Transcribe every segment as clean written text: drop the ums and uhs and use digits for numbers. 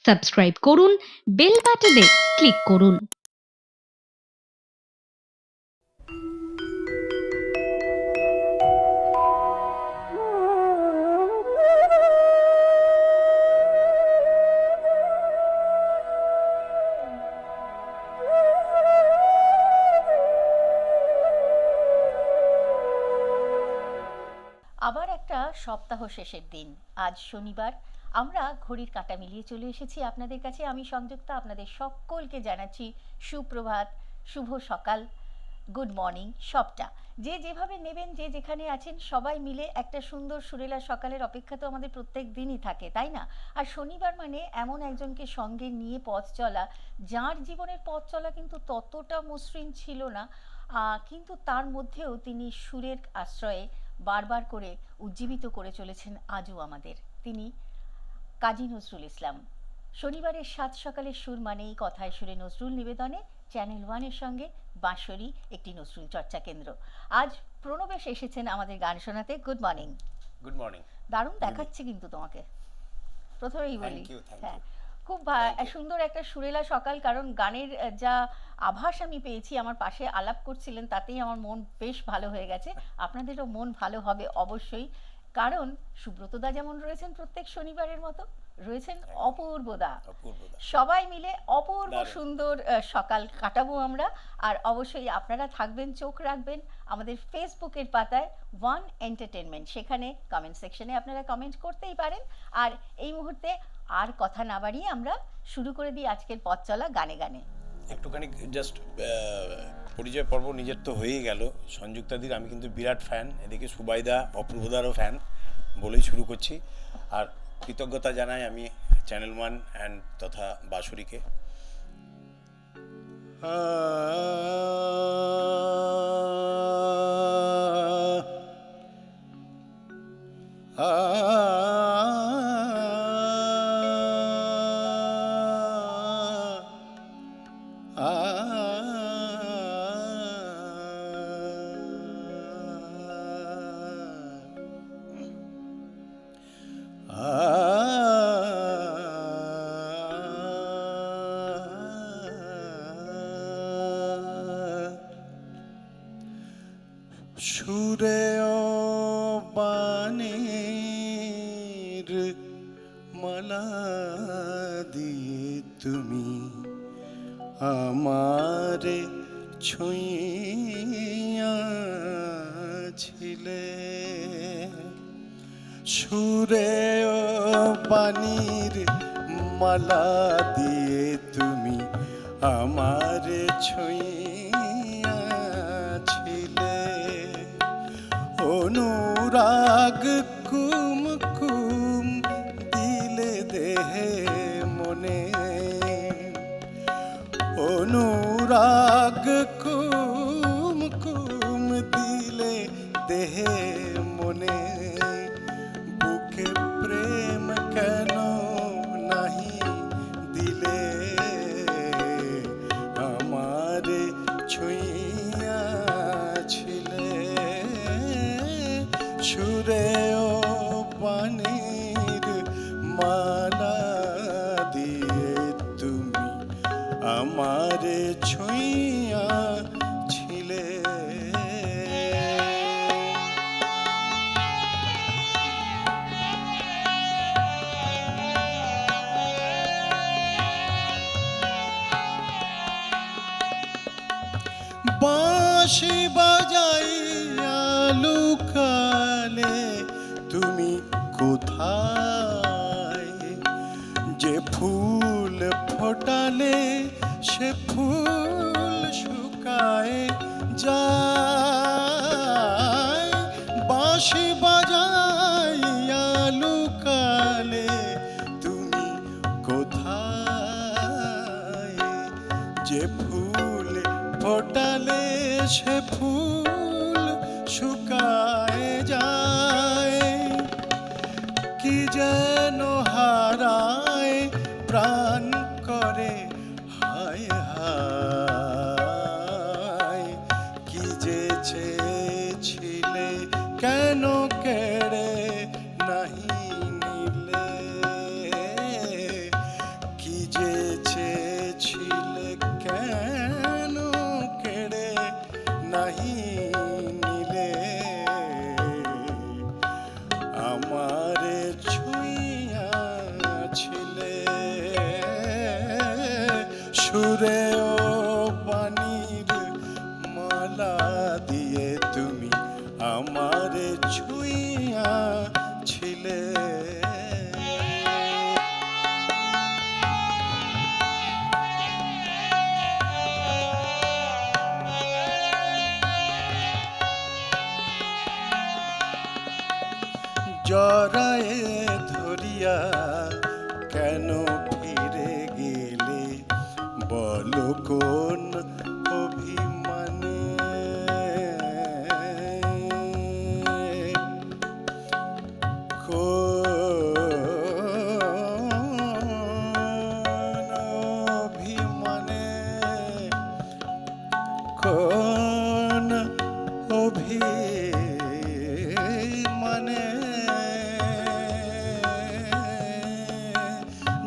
Subscribe করুন, bell বাটনে click করুন। আবার একটা সপ্তাহ শেষের দিন, আজ শনিবার। আমরা ঘড়ির কাঁটা মিলিয়ে চলে এসেছি আপনাদের কাছে। আমি সংযুক্তা আপনাদের সকলকে জানাচ্ছি সুপ্রভাত, শুভ সকাল, গুড মর্নিং সবটা। যে যেভাবে নেবেন, যে যেখানে আছেন, সবাই মিলে একটা সুন্দর সুরেলা সকালের অপেক্ষা তো আমাদের প্রত্যেক দিনই থাকে, তাই না? আর শনিবার মানে এমন একজনকে সঙ্গে নিয়ে পথ চলা, যার জীবনের পথ চলা কিন্তু ততটা মসৃণ ছিল না, কিন্তু তার মধ্যেও তিনি সুরের আশ্রয়ে বারবার করে উজ্জীবিত করে চলেছেন আজও আমাদের। তিনি কাজী নজরুল ইসলাম। শনিবারের সাত সকালের সুর মানেই কথায় সুরে নজরুল নিবেদনে চ্যানেল ওয়ানের সঙ্গে বাঁশরী একটি নজরুল চর্চা কেন্দ্র। আজ প্রণবেশ এসেছেন আমাদের গান শোনাতে। Good morning. Good morning. দারুণ দেখাচ্ছে কিন্তু তোমাকে, প্রথমেই বলি। হ্যাঁ, খুব সুন্দর একটা সুরেলা সকাল, কারণ গানের যা আভাস আমি পেয়েছি, আমার পাশে আলাপ করছিলেন, তাতেই আমার মন বেশ ভালো হয়ে গেছে। আপনাদেরও মন ভালো হবে অবশ্যই, কারণ সুব্রতদা যেমন রয়েছেন প্রত্যেক শনিবারের মতো, রয়েছেন অপূর্বদা। সবাই মিলে অপূর্ব সুন্দর সকাল কাটাবো আমরা। আর অবশ্যই আপনারা থাকবেন, চোখ রাখবেন আমাদের ফেসবুকের পাতায় ওয়ান এন্টারটেনমেন্ট, সেখানে কমেন্ট সেকশনে আপনারা কমেন্ট করতেই পারেন। আর এই মুহূর্তে আর কথা না বাড়িয়ে আমরা শুরু করে দিই আজকের পথ চলা গানে গানে। একটুখানি জাস্ট পরিচয় পর্ব নিজের তো হয়েই গেল। সংযুক্তাদির আমি কিন্তু বিরাট ফ্যান, এদিকে সুবাইদা অপূর্বদারও ফ্যান, বলেই শুরু করছি। আর কৃতজ্ঞতা জানাই আমি চ্যানেল ওয়ান অ্যান্ড তথা বাঁশরীকে। সুরে ও বাণীর মালা দিয়ে তুমি আমারে ছুঁইয়াছিলে, সুরে ও বাণীর মালা দিয়ে তুমি আমারে ছুঁইয়াছিলে, অনুরাগ কুম কুম দিলে দেহে মনে, অনুরাগ কুম কুম দিলে দেহে মনে, বুকে প্রেম কেন নাহি দিলে আমারে ছুঁইয়াছিলে, সুরে ও পানির মালা দিয়ে তুমি আমারে ছুঁইয়াছিলে। বাঁশি বাজাইয়া লুকালে তুমি কোথায়, যে ফুল ফোটালে সে ফুল শুকায় যায়, বাঁশি বাজাইয়া লুকালে তুমি কোথায়, যে ফুল ফোটালে সে ফুল শুকায় যায়, কি যেন হারায় প্রাণ করে হায় হায়, কি যে চেয়েছিলে কেন কেড়ে নাহি নিলে, আমারে ছুঁইয়া ছিলে জড়ায়ে ধরিয়া কেন ফিরে গেলে বলো কোন অভিমানে কোন অভিমানে কোন অভিমানে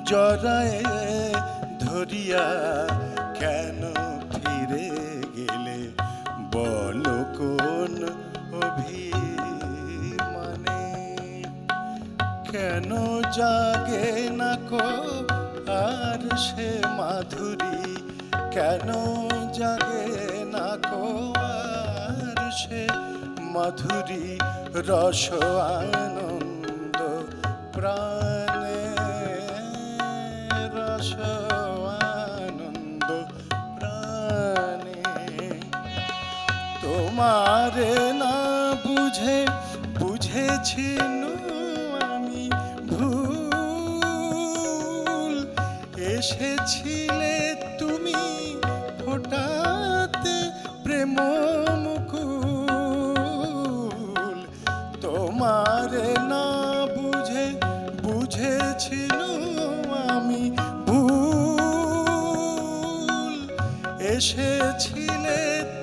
জড়ায়ে ধরিয়া কেন ফিরে গেলে বলো কোন অভিমানে কেন জাগে না কো আর সে মাধুরী কেন জাগে না কো আর সে মাধুরী রস আনন্দ প্রাণে রস আনন্দ প্রাণে তোমারে না বুঝে বুঝেছি আমি ভুল এসেছিলে তুমি ফোটাতে প্রেম মুকুল তোমারে না বুঝে বুঝেছিল আমি ভুল এসেছিলে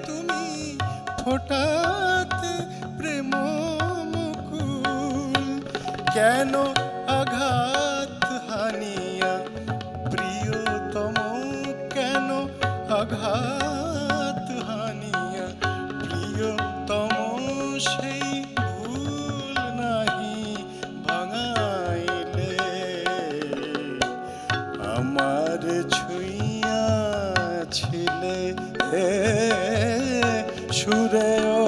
তুমি ফোটাতে প্রেম মুকুল কেন আঘাত হানিয়া প্রিয়তম কেন আঘাত হানিয়া প্রিয়তম সেই ভুল নাহি ভাঙাইলে আমার ছুঁইয়া ছিলে সুরে ও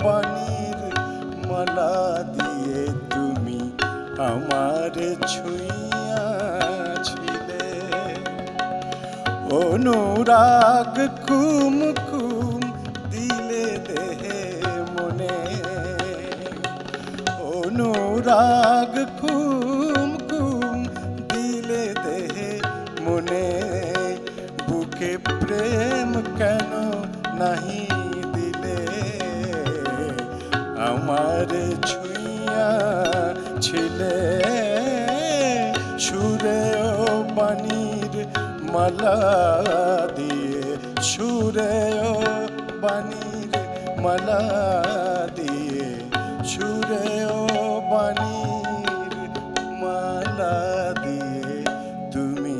পানির মালা দিয়ে তুমি আমার ছুঁইয়া ছিলে অনুরাগ কুমকুম দিলে দেহে মনে অনুরাগ কুমকুম দিলে দেহে মনে বুকে প্রেম কেন নাহি দিলে আমার ছুঁইয়া ছিলে সুরে ও বাণীর মালা দিয়ে সুরে ও বাণীর মালা দিয়ে সুরে ও বাণীর মালা দিয়ে তুমি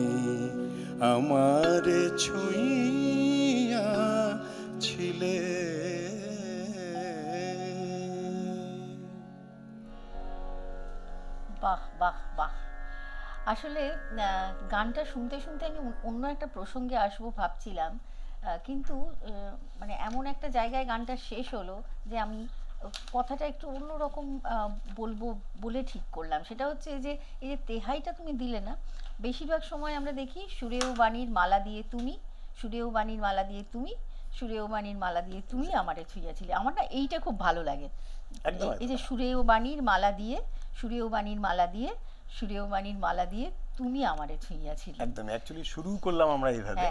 আমার ছুঁইয়া ছিলে বাহ বাহ বাহ আসলে গানটা শুনতে শুনতে আমি অন্য একটা প্রসঙ্গে আসবো ভাবছিলাম কিন্তু মানে এমন একটা জায়গায় গানটা শেষ হলো যে আমি কথাটা একটু অন্যরকম বলবো বলে ঠিক করলাম সেটা হচ্ছে এই যে তেহাইটা তুমি দিলে না বেশিরভাগ সময় আমরা দেখি সুরেও বাণীর মালা দিয়ে তুমি সুরেও বাণীর মালা দিয়ে তুমি সুরেও বাণীর মালা দিয়ে তুমি আমারে ছুঁইয়াছিলে আমার না এইটা খুব ভালো লাগে এই যে সুরেও বাণীর মালা দিয়ে সুরেও বাণীর মালা দিয়ে সুরেও বাণীর মালা দিয়ে তুমি আমারে ছুঁইয়াছিলে একদম অ্যাকচুয়ালি শুরু করলাম আমরা এইভাবে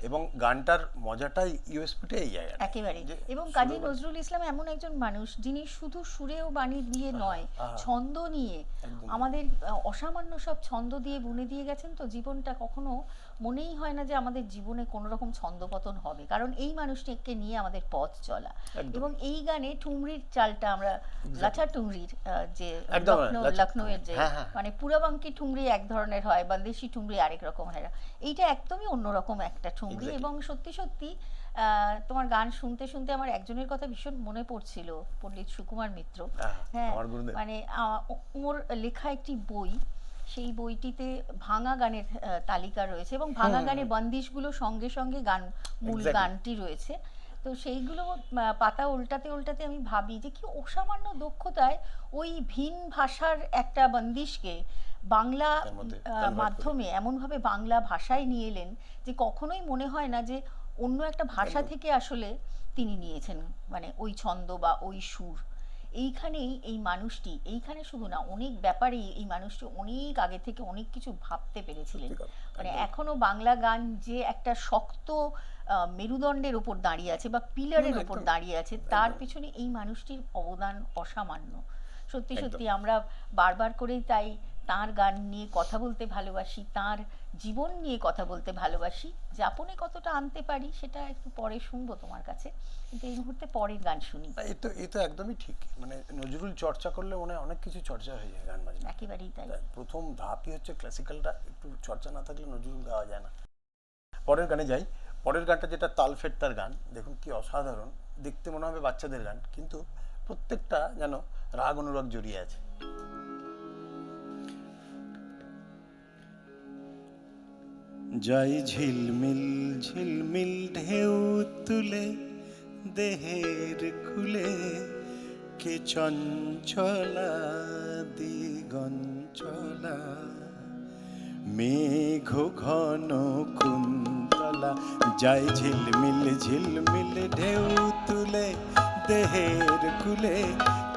এবং গানটার মজাটাই ইউএসপিটা এই জায়গায় একেবারে এবং কাজী নজরুল ইসলাম এমন একজন মানুষ যিনি শুধু সুরে ও বাণী দিয়ে নয় ছন্দ নিয়ে আমাদের অসামান্য সব ছন্দ দিয়ে বুনে দিয়ে গেছেন তো জীবনটা কখনো মনেই হয় না যে আমাদের জীবনে কোনো রকম ছন্দপতন হবে কারণ এই মানুষটিকে নিয়ে আমাদের পথ চলা এবং এই গানে ঠুমরির চালটা আমরা লাচা ঠুমরির যে লখনৌয়ের যে মানে পুরাবাঙ্কি ঠুমরি এক ধরনের হয় বান্দেশি ঠুমরি আরেক রকম হয় এইটা একদমই অন্যরকম একটা ঠুমরি এবং সত্যি সত্যি তোমার গান শুনতে শুনতে আমার একজনের কথা ভীষণ মনে পড়ছিল পণ্ডিত সুকুমার মিত্র হ্যাঁ মানে ওর লেখা একটি বই সেই বইটিতে ভাঙা গানের তালিকা রয়েছে এবং ভাঙা গানের বন্দিশগুলো সঙ্গে সঙ্গে গান মূল গানটি রয়েছে তো সেইগুলো পাতা উল্টাতে উল্টাতে আমি ভাবি যে কি অসামান্য দক্ষতায় ওই ভিন ভাষার একটা বন্দিশকে বাংলা তার মধ্যে convert করে। মাধ্যমে এমনভাবে বাংলা ভাষায় নিয়ে এলেন যে কখনোই মনে হয় না যে অন্য একটা ভাষা একদম। থেকে আসলে তিনি নিয়েছেন মানে ওই ছন্দ বা ওই সুর। এইখানেই এই মানুষটি, এইখানে শুধু না অনেক ব্যাপারেই এই মানুষটি অনেক আগে থেকে অনেক কিছু ভাবতে পেরেছিলেন। সত্যি কথা, মানে একদম। এখনো বাংলা গান যে একটা শক্ত মেরুদণ্ডের ওপর দাঁড়িয়ে আছে বা পিলারের না, ওপর একদম, দাঁড়িয়ে আছে, তার একদম। পিছনে এই মানুষটির অবদান অসামান্য। সত্যি একদম। সত্যি আমরা বারবার করেই তাই তার গান নিয়ে কথা বলতে ভালোবাসি, তার জীবন নিয়ে কথা বলতে ভালোবাসি। যাপনে কতটা আনতে পারি সেটা একটু পরে শুনবো তোমার কাছে, কিন্তু এই মুহূর্তে পরের গান শুনি। না, এ তো একদমই ঠিক। মানে নজরুল চর্চা করলে মনে হয় অনেক কিছু চর্চা হয়ে যায় গান বাজনা। একেবারেই তাই। প্রথম ধাপই হচ্ছে ক্লাসিক্যালটা, একটু চর্চা না থাকলে নজরুল গাওয়া যায় না। পরের গানে যাই। পরের গানটা যেটা তালফেট্টার গান, দেখুন কি অসাধারণ দেখতে, মনে হবে বাচ্চাদের গান, কিন্তু প্রত্যেকটা যেন রাগ অনুরাগ জড়িয়ে আছে। যাই ঝিলমিল ঝিলমিল ঢেউ তুলে দেহের খুলে, কে চঞ্চলা দিগঞ্চলা, মেঘ ঘন কুন্তলা। যাই ঝিলমিল ঝিলমিল ঢেউ তুলে দেহের কুলে,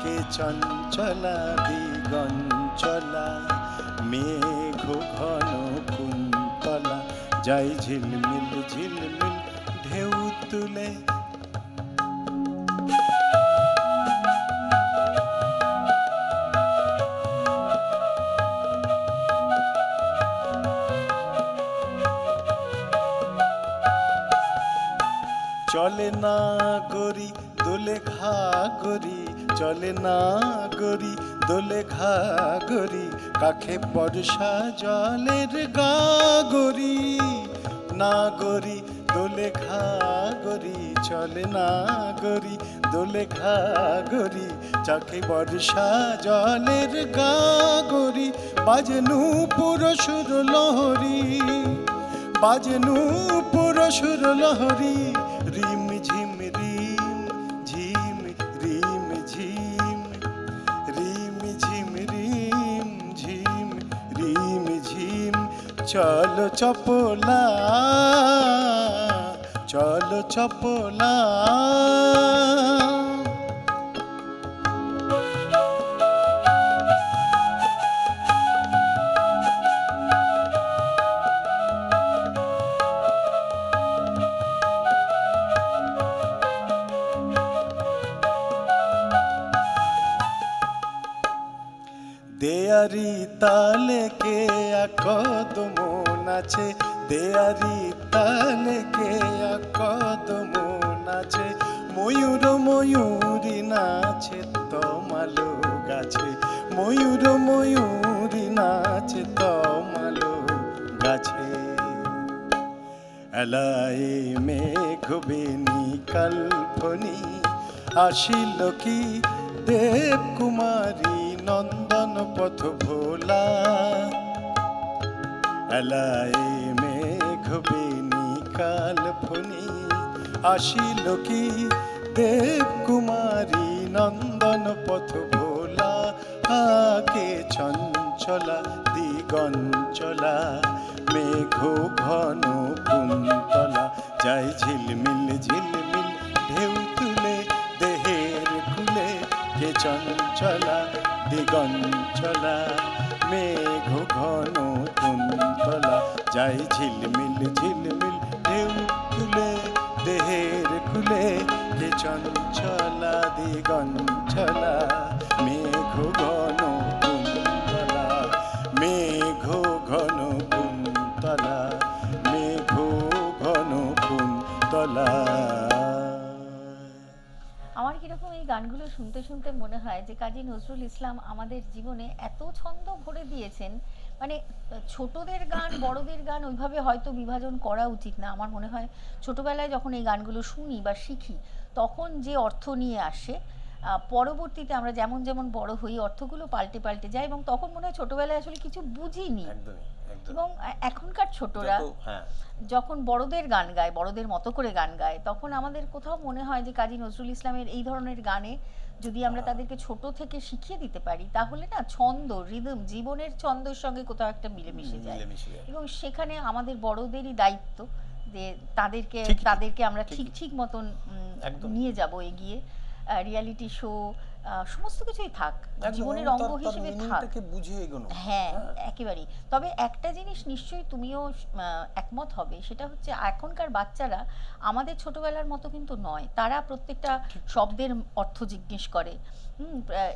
কে চঞ্চলা দিগঞ্চলা, মেঘ ঘন কুন্তলা। যাই ঝিলমিল ঝিলমিল ঢেউ তুলে। চলে না গরি দোলে ঘাগরি, চলে না গরি দোলে ঘাগরি, কাখে বর্ষা জলের গাগরি। না গরি দোলে ঘাগরি, চলে না গরি দোলে ঘাগরি, চাখে বর্ষা জলের গাগরি। বাজনু পুরসুর লহরি, বাজনু পুরসুর লহরি, রিম ঝিম রিম ঝিম রিম ঝিম, রিম ঝিম রিম ঝিম রিম ঝিম। চলো চপলা, চলো চপলা। দেয়ারি তালে কে কদম নাচে, দেয়ারি তালে কে কদম নাচে, ময়ূর ময়ূরী নাচে তমালো গাছে, ময়ূর ময়ূরী নাচে তমালো গাছে। এলায়ে মেঘ বেনি কাল্পনি, আসিল কি দেব কুমারী নন্দন পথ ভোলা। এলায়ে মেঘ বেনি কাল্পনি, আসিল কি দেব কুমারী নন্দন পথ ভোলা। আকে চঞ্চলা দিগঞ্চলা, মেঘ ঘন কুন্তলা। যাই ঝিলমিল ঝিলমিল ঢেউ তুলে দেহের কুলে, কে চঞ্চলা দিগঞ্চলা, মেঘ ঘন কুন্তলা। যাই ঝিলমিল ঝিলমিল ঢেউ তুলে দেহের কুলে, কে চঞ্চলা দিগঞ্চলা, মেঘ ঘন কুন্তলা, মেঘ ঘন কুন্তলা, মেঘ ঘন কুন্তলা। আমার কিরকম এই গানগুলো শুনতে শুনতে মনে হয় যে কাজী নজরুল ইসলাম আমাদের জীবনে এত ছন্দ ভরে দিয়েছেন, মানে ছোটদের গান বড়দের গান ওইভাবে হয়তো বিভাজন করা উচিত না। আমার মনে হয় ছোটবেলায় যখন এই গানগুলো শুনি বা শিখি তখন যে অর্থ নিয়ে আসে পরবর্তীতে আমরা যেমন যেমন বড় হই অর্থগুলো পাল্টে পাল্টে যায়, এবং তখন মনে হয় ছোটবেলায় আসলে কিছু বুঝিনি। একদমই একদম। এবং এখনকার ছোটরা হ্যাঁ, যখন বড়দের গান গায়, বড়দের মতো করে গান গায়, তখন আমাদের কোথাও মনে হয় যে কাজী নজরুল ইসলামের এই ধরনের গানে যদি আমরা তাদেরকে ছোট থেকে শিখিয়ে দিতে পারি, তাহলে না ছন্দ, রিদম, জীবনের ছন্দের সঙ্গে কোথাও একটা মিলেমিশে যায়। মিলেমিশে যায়। এবং সেখানে আমাদের বড়দেরই দায়িত্ব যে তাদেরকে ঠিকই, তাদেরকে আমরা ঠিকই। ঠিক ঠিক মতন একদম। নিয়ে যাব এগিয়ে। রিয়ালিটি শো সমস্ত কিছুই থাক, একদম, জীবনের তার- অঙ্গ তার হিসেবে থাক। meaningটাকে বুঝে এগোনো। হ্যাঁ, একেবারেই। তবে একটা জিনিস নিশ্চয়ই তুমিও একমত হবে, সেটা হচ্ছে এখনকার বাচ্চারা আমাদের ছোটবেলার মতো কিন্তু নয়। তারা প্রত্যেকটা শব্দের অর্থ জিজ্ঞেস করে।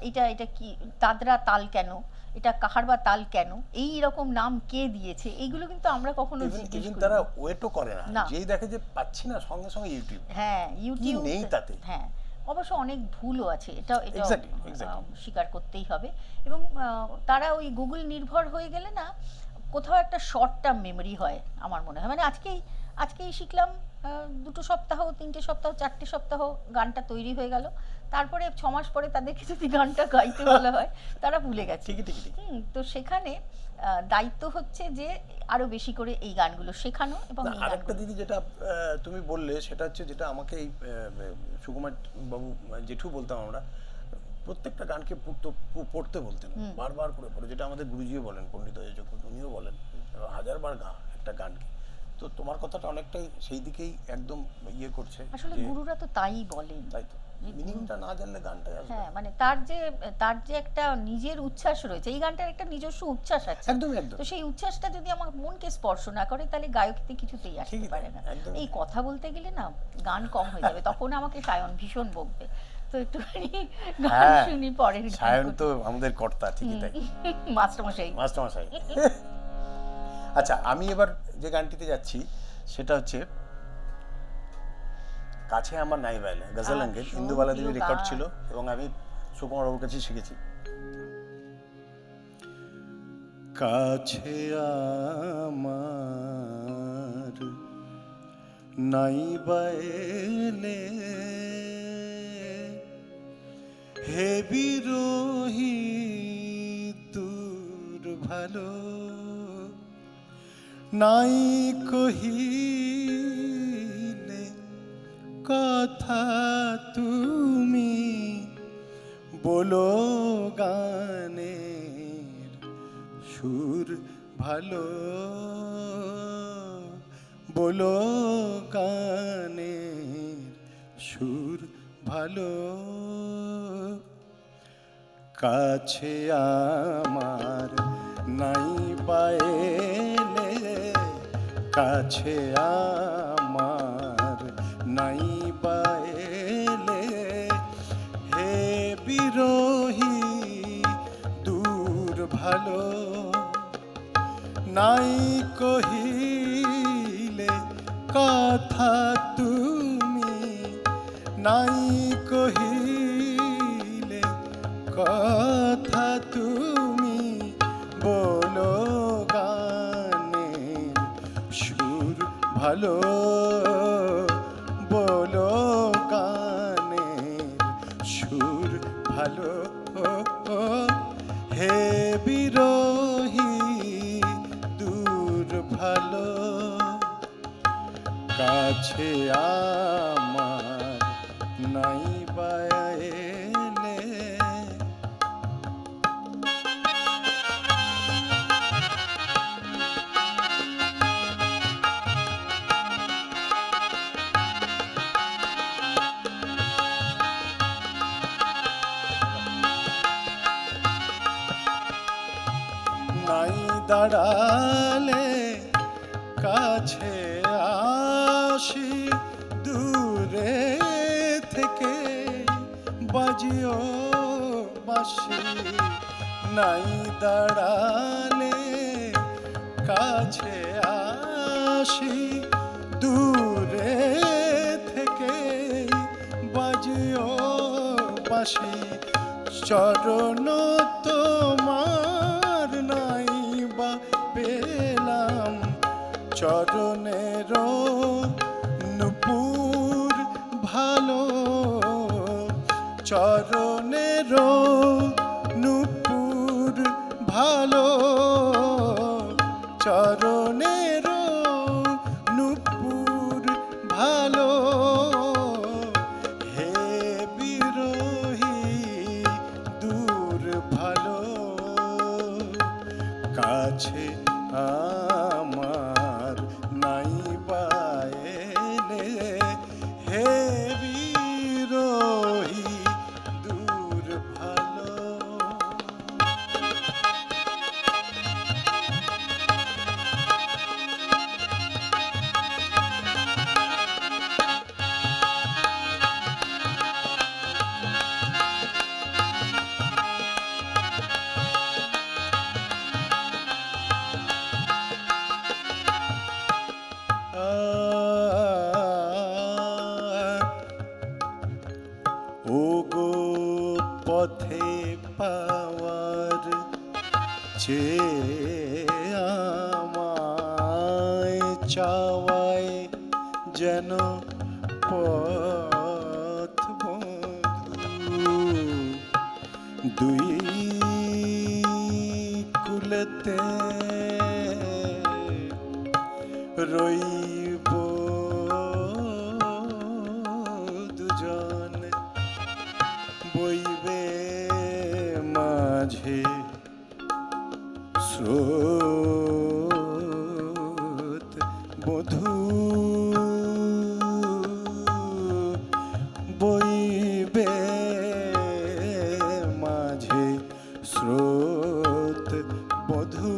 এটা এটা কি, তাদরা তাল কেন, এটা কাহার বা তাল কেন, এই রকম নাম কে দিয়েছে, এইগুলো কিন্তু আমরা কখনো জিজ্ঞেস করি তারা না। ওয়েটও করে না, না। যেই দেখে যে পাচ্ছি না সঙ্গে সঙ্গে ইউটিউব। হ্যাঁ, ইউটিউব নেই তাতে? হ্যাঁ, অবশ্য অনেক ভুলও আছে, এটা এটা Exactly, exactly. স্বীকার করতেই হবে। এবং তারা ওই গুগল নির্ভর হয়ে গেলে না কোথাও একটা শর্ট টার্ম মেমোরি হয় আমার মনে হয়। মানে আজকেই শিখলাম, 2 সপ্তাহ, 3টে সপ্তাহ, 4টে সপ্তাহ গানটা তৈরি হয়ে গেল, তারপরে 6 মাস পরে তাদেরকে যদি গানটা গাইতে বলা হয় তারা ভুলে গেছে। ঠিকই ঠিকই ঠিক। তো সেখানে দায়িত্ব হচ্ছে যে আরো বেশি করে এই গানগুলো শেখানো। এবং এই আরেকটা গানগুলো দিদি যেটা তুমি বললে সেটা হচ্ছে, যেটা আমাকে এই সুকুমার বাবু জেঠু বলতাম আমরা, প্রত্যেকটা গানকে পড়তে বলতেন, বারবার করে পড়ে, যেটা আমাদের গুরুজিও বলেন, পণ্ডিত চক্রবর্তী উনিও বলেন, 1000বার গা একটা গানকে। তো তোমার কথাটা অনেকটাই সেই দিকেই একদম ইয়ে করছে। আসলে যে গুরুরা তো তাই বলেন। তাই তো, মিনিংটা না জানলে গানটাই আসবে হ্যাঁ, না। মানে তার যে একটা নিজের উচ্ছ্বাস রয়েছে, এই গানটার একটা নিজস্ব উচ্ছ্বাস আছে। একদমই একদম। তো সেই উচ্ছ্বাসটা যদি আমার মনকে স্পর্শ না করে, তাহলে গায়কতে কিছুতেই আসতে ঠিকই তাই, পারে না। একদমই এই তাই। কথা বলতে গেলে না গান কম হয়ে যাবে, তখন আমাকে সায়ন ভীষণ বকবে। তো একটুখানি গান হ্যাঁ, শুনি, পরের গান সায়ন করি। তো আমাদের কর্তা, ঠিকই তাই, মাস্টারমশাই। মাস্টারমশাই। আচ্ছা, আমি এবার যে গানটিতে যাচ্ছি সেটা হচ্ছে কাছে আমার নাই বাইলে, গজল অঙ্গের, ভীষণ ইন্দুবালা প্রিয় দেবীর রেকর্ড গান। ছিল, এবং আমি সুকুমার বাবুর কাছে শিখেছি। কাছে আমার নাই বাইলে, হে বিরোহী দূর ভালো, নাই কহিলে কথা তুমি, বলো গানের সুর ভালো, বলো গানের সুর ভালো, কাছে আমার নাই পায়েলে, কাছে আমার নাই পায়েলে, হে বিরোহী দূর ভালো, নাই কহিলে কথা তুমি, নাই কহিলে কথা তুমি, বলো গানের সুর ভালো, বলো গানের সুর ভালো, হে বিরোহী দূর ভালো, কাছে আমার নাই বাইলে। নাই দাঁড়ালে কাছে আসি, দূরে থেকে বাজিও বাঁশি, নাই দাঁড়ালে কাছে আসি, দূরে থেকে বাজিও বাঁশি, চরণ তোমার নাই বা পেলাম, চরণের নূপুর ভালো, চরণের নূপুর ভালো, চরণের নূপুর ভালো, হে বিরোহী দূর ভালো, কাছে আমার নাই বাইলে, হে বিরোহী দূর ভালো। ওগো পথে পাওয়ার চেয়ে আমায় চাওয়ায় যেন পথ বন্ধু, দুই কুলেতে রইব দুজন, বইবে মাঝে স্রোত বধূ, বইবে মাঝে স্রোত বধূ।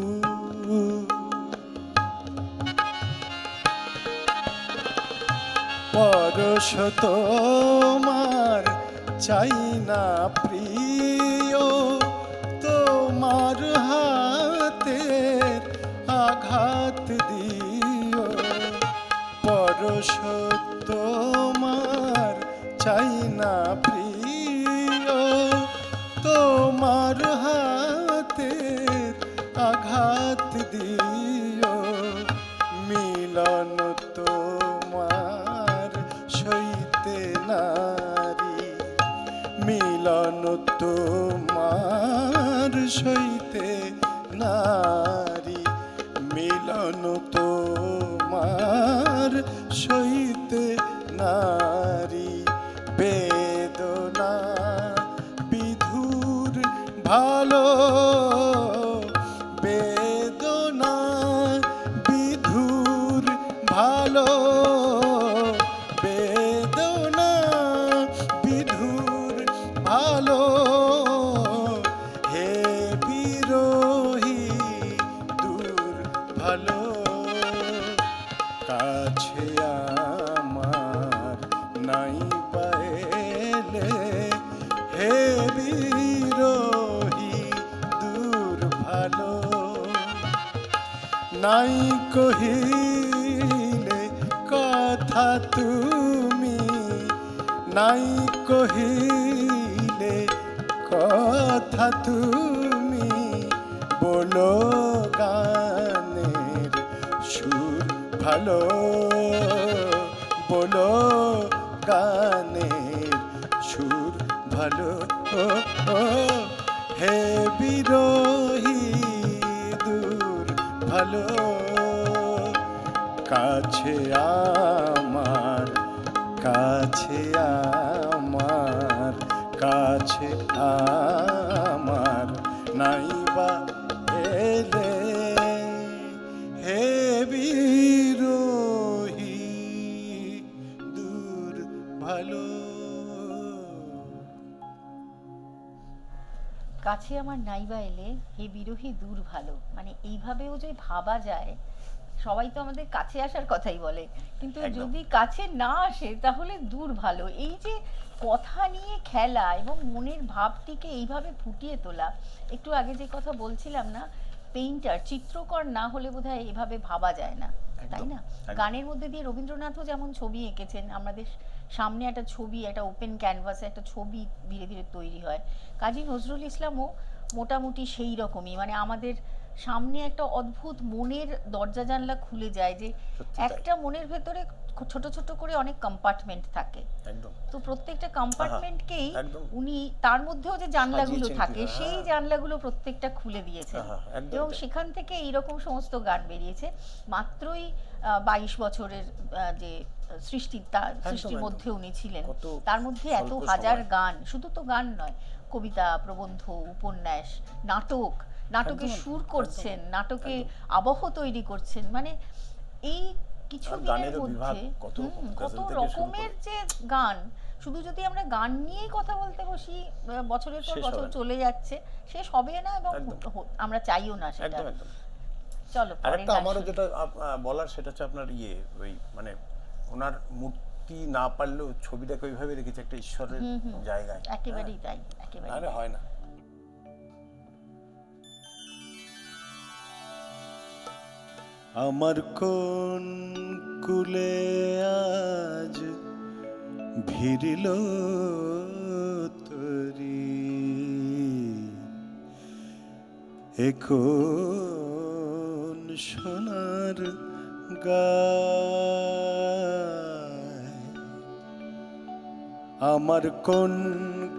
পরশ তোমার চাই না প্রিয়, তোমার হাতের আঘাত দিও, পরশ তোমার চাই না প্রিয়, তোমার হাতের আঘাত দিও, মিলন তোমার সইতে নারী, মিলন তোমার সইতে নারী, মিলন তোমার সইতে নারী, বেদনা বিধুর ভালো, বেদনা বিধুর ভালো, বেদনা বিধুর ভালো, হে বিরোহী দূর ভালো, কাছে আমার নাই পাইলে, হে বিরোহী দূর ভালো, নাই কহিলে কথা তুমি, নাই কহিলে কথা তুমি, বলো গানের সুর ভালো, বলো গানের সুর ভালো, হে বিরোহী দূর ভালো, কাছে আমার, কাছে আমার, কাছে আমার নাইবা এলে, হে বিরোহী দূর ভালো। কাছে আমার নাইবা এলে হে বিরোহী দূর ভালো, মানে এইভাবেও যে ভাবা যায়, সবাই তো আমাদের কাছে আসার কথাই বলে, কিন্তু একদম। যদি কাছে না আসে তাহলে দূর ভালো। এই যে কথা নিয়ে খেলা এবং মনের ভাবটিকে এইভাবে ফুটিয়ে তোলা, একটু আগে যে কথা বলছিলাম না, পেইন্টার চিত্রকর না হলে বোধহয় এভাবে ভাবা যায় না, তাই না? একদম। গানের মধ্যে দিয়ে রবীন্দ্রনাথও যেমন ছবি এঁকেছেন, আমাদের সামনে একটা ছবি, একটা ওপেন ক্যানভাসে একটা ছবি ধীরে ধীরে তৈরি হয়। কাজী নজরুল ইসলামও মোটামুটি সেই রকমই, মানে আমাদের সামনে একটা অদ্ভুত মনের দরজা জানলা খুলে যায়, যে সত্যি তাই। একটা মনের ভেতরে ছোট ছোট করে অনেক কম্পার্টমেন্ট থাকে, একদম তো প্রত্যেকটা কম্পার্টমেন্টকেই একদম। উনি তার মধ্যেও যে জানলাগুলো সাজিয়েছেন থাকে কিভাবে, সেই হ্যাঁ। জানলাগুলো প্রত্যেকটা খুলে দিয়েছেন, একদম এবং তাই। সেখান থেকে এইরকম সমস্ত গান বেরিয়েছে। মাত্রই 22 বছরের যে সৃষ্টির একদম। মধ্যে উনি ছিলেন, কত তার মধ্যে এত স্বল্প হাজার সময়। গান, শুধু তো গান নয়, কবিতা, প্রবন্ধ, উপন্যাস, নাটকে একদম, সুর করছেন, একদম, নাটকে একদম। আবহ তৈরি করছেন, মানে এই কিছু আর দিনের গানেরও বিভাগ, মধ্যে কত কত গজল থেকে শুরু রকমের করে। যে গান, শুধু যদি আমরা গান নিয়েই কথা বলতে বসি বছরের পর শেষ বছর হবে না। চলে যাচ্ছে, শেষ হবে না, এবং একদম। আমরা চাইও না সেটা। একদম একদম। চলো আর পরের একটা গান আমারও শুনি। যেটা বলার, সেটা হচ্ছে আপনার ওই মানে ওনার মূর্তি না পারলেও ছবিটাকে ওইভাবে রেখেছে একটা ঈশ্বরের জায়গায়। একেবারেই তাই, একেবারেই আরে তাই। হয় না। আমার কোন কুলে আজ ভিড়িল তরি, এখন সোনার গায়। আমার কোন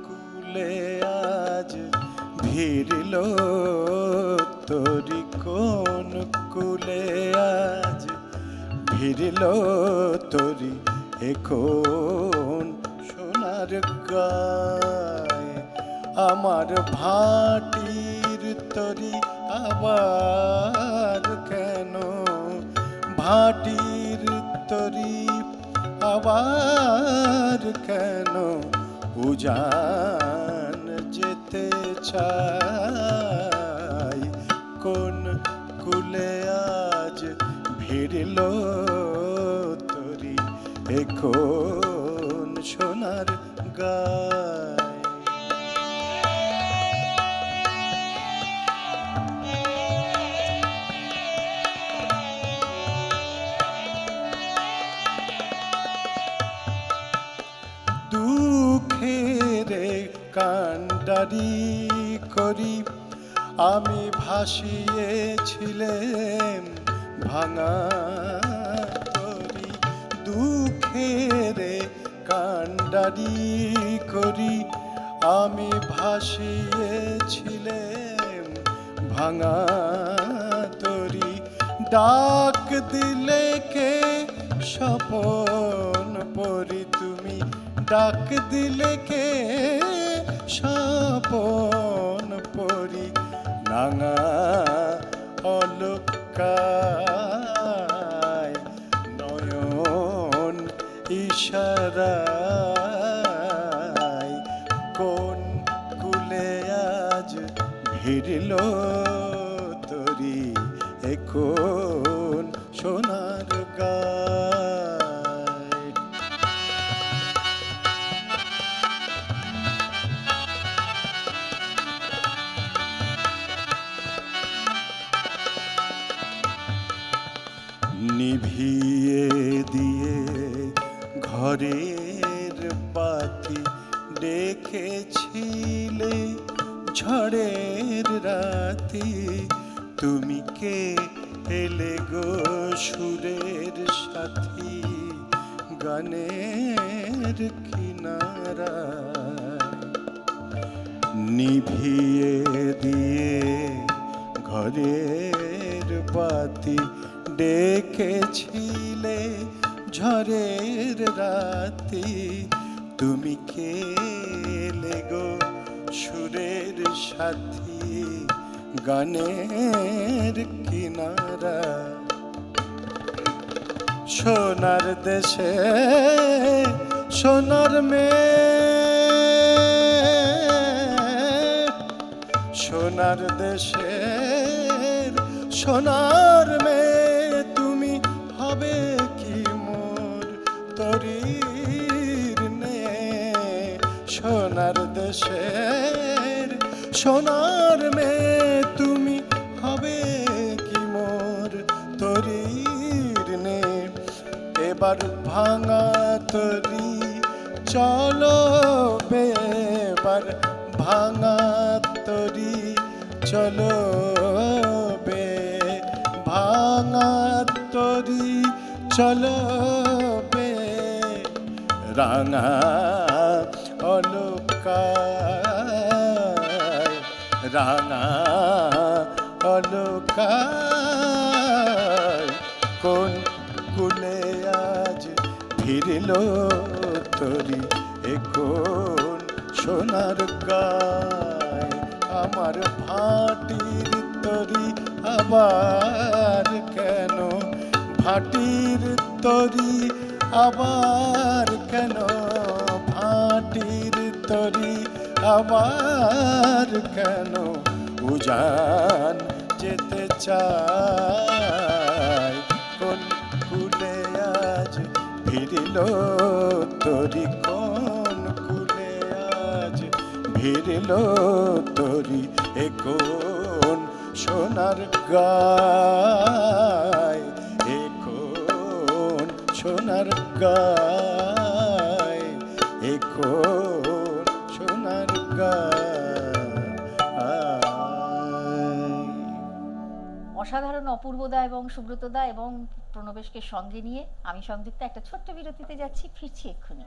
কুলে আজ ভিড়িল তরি, কোন কুলে আজ ভিড়িল তরি, এখন সোনার গায়। আমার ভাটির তরি আবার কেন, ভাটির তরি আবার কেন, উজান যেতে চাই। কোন কুলে আজ ভিড়িল তরি, এখন সোনার গায়। দুঃখেরে কান্ডারি করি আমি ভাসিয়েছিলাম ভাঙা তরি। দুঃখেরে কান্ডারি করি আমি ভাসিয়েছিলাম ভাঙা তরি। ডাক দিলে কে স্বপন পরি তুমি, ডাক দিলে কে স্বপন পরি। নাঙা অলকায় নয়ন ইশারায়, কোন কুলে আজ ভিড়িল তরি, এখন সোনার গায়। নিভিয়ে দিয়ে ঘরের বাতি ডেকেছিলে ঝড়ের রাতি, তুমি কে এলে গো সুরের সাথী গানের কিনারা। নিভিয়ে দিয়ে ঘরের বাতি ডেকেছিলে ঝড়ের রাতি, তুমি কে এলে গো সুরের সাথী গানের কিনারা। সোনার দেশে সোনার মেয়ে, সোনার দেশের সোনার মেয়ে, তুমি হবে কি মোর তরির নে। সোনার দেশের সোনার মেয়ে, তুমি হবে কি মোর তরির নে। এবার ভাঙা তরি চলো এবার ভাঙা তরি চলো তরি চলবে রাঙা অলকায় রাঙা অলকায় কোন কুলে আজ ফিরল তরি এ কোন সোনার গায় আমার ভাটির তরি আবার কেন ভাটির তরি আবার কেন ভাটির তরি আবার কেন উজান যেতে চায় কোন কুলে আজ ফিরিল তরি কোন কুলে আজ ফিরিল তরি এ কোন সোনার গায় এ কোন সোনার গায় এ কোন সোনার গায়। অসাধারণ অপূর্বদা এবং সুব্রতদা এবং প্রণবেশকে সঙ্গে নিয়ে আমি সংযুক্তা একটা ছোট্ট বিরতিতে যাচ্ছি, ফিরছি এক্ষুনি।